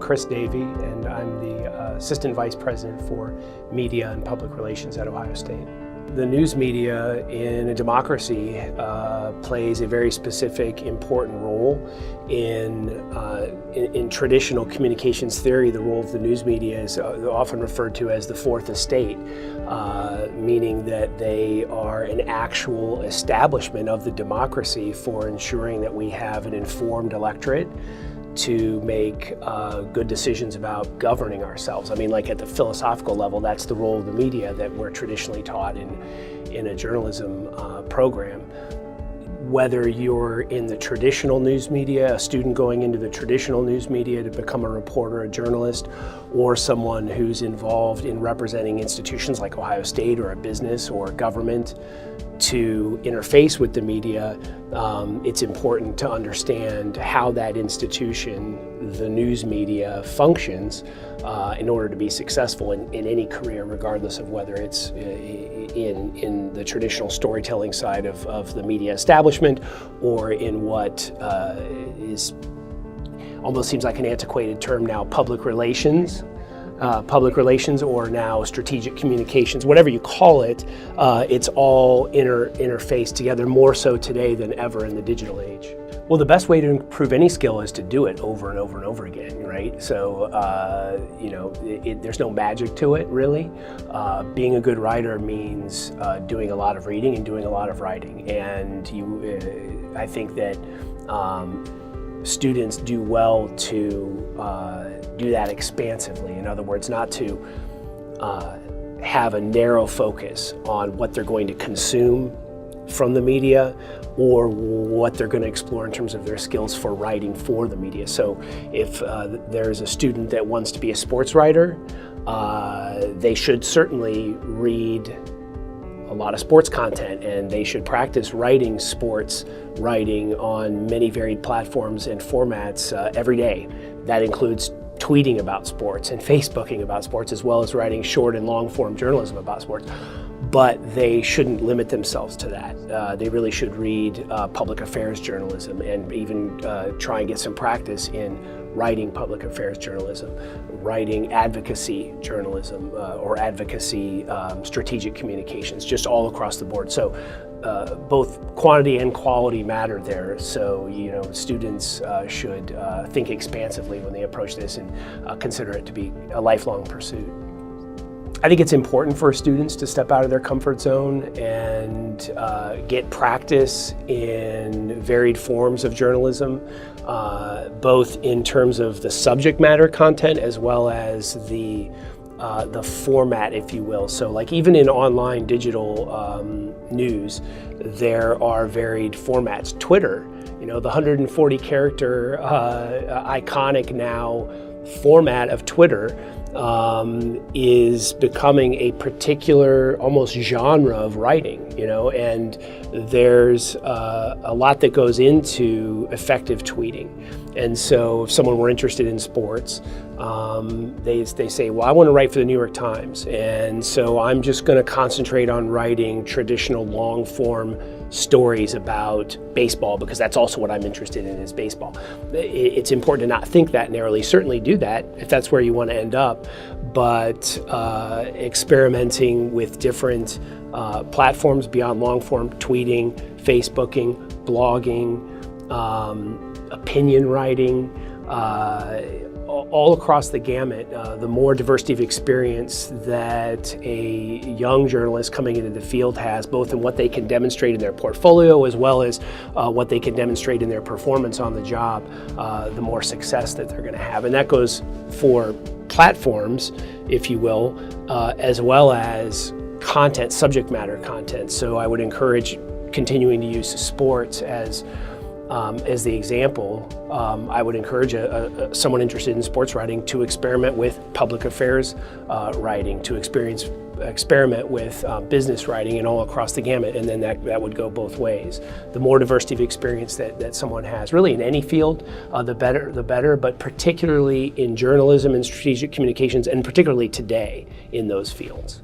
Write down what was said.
Chris Davey, and I'm the Assistant Vice President for Media and Public Relations at Ohio State. The news media in a democracy plays a very specific, important role in traditional communications theory. The role of the news media is often referred to as the fourth estate, meaning that they are an actual establishment of the democracy for ensuring that we have an informed electorate to make good decisions about governing ourselves. I mean, like at the philosophical level, that's the role of the media that we're traditionally taught in a journalism program. Whether you're in the traditional news media, a student going into the traditional news media to become a reporter, a journalist, or someone who's involved in representing institutions like Ohio State or a business or government to interface with the media, it's important to understand how that institution, the news media, functions in order to be successful in any career, regardless of whether it's in the traditional storytelling side of the media establishment or in what is almost seems like an antiquated term now, public relations, or now strategic communications, whatever you call it, it's all interfaced together, more so today than ever in the digital age. Well, the best way to improve any skill is to do it over and over and over again, right? So, there's no magic to it, really. Being a good writer means doing a lot of reading and doing a lot of writing. And I think that students do well to do that expansively. In other words, not to have a narrow focus on what they're going to consume from the media or what they're going to explore in terms of their skills for writing for the media. So if there's a student that wants to be a sports writer, they should certainly read a lot of sports content, and they should practice writing sports writing on many varied platforms and formats every day. That includes tweeting about sports and Facebooking about sports, as well as writing short and long form journalism about sports. But they shouldn't limit themselves to that. They really should read public affairs journalism and even try and get some practice in writing public affairs journalism, writing advocacy journalism, or advocacy strategic communications, just all across the board. So both quantity and quality matter there. So, students should think expansively when they approach this and consider it to be a lifelong pursuit. I think it's important for students to step out of their comfort zone and get practice in varied forms of journalism, both in terms of the subject matter content as well as the format, if you will. So like even in online digital news, there are varied formats. Twitter, the 140 character iconic now format of Twitter is becoming a particular almost genre of writing, and there's a lot that goes into effective tweeting. And so if someone were interested in sports, they say, well, I want to write for the New York Times, and so I'm just going to concentrate on writing traditional long form stories about baseball because that's also what I'm interested in is baseball. It's important to not think that narrowly. Certainly do that if that's where you want to end up, but experimenting with different platforms beyond long form tweeting, Facebooking, blogging, opinion writing, all across the gamut. The more diversity of experience that a young journalist coming into the field has, both in what they can demonstrate in their portfolio as well as what they can demonstrate in their performance on the job, the more success that they're going to have. And that goes for platforms, if you will, as well as content, subject matter content. So I would encourage continuing to use sports as the example. I would encourage someone interested in sports writing to experiment with public affairs writing, to experiment with business writing, and all across the gamut, and then that would go both ways. The more diversity of experience that someone has, really in any field, the better, but particularly in journalism and strategic communications, and particularly today in those fields.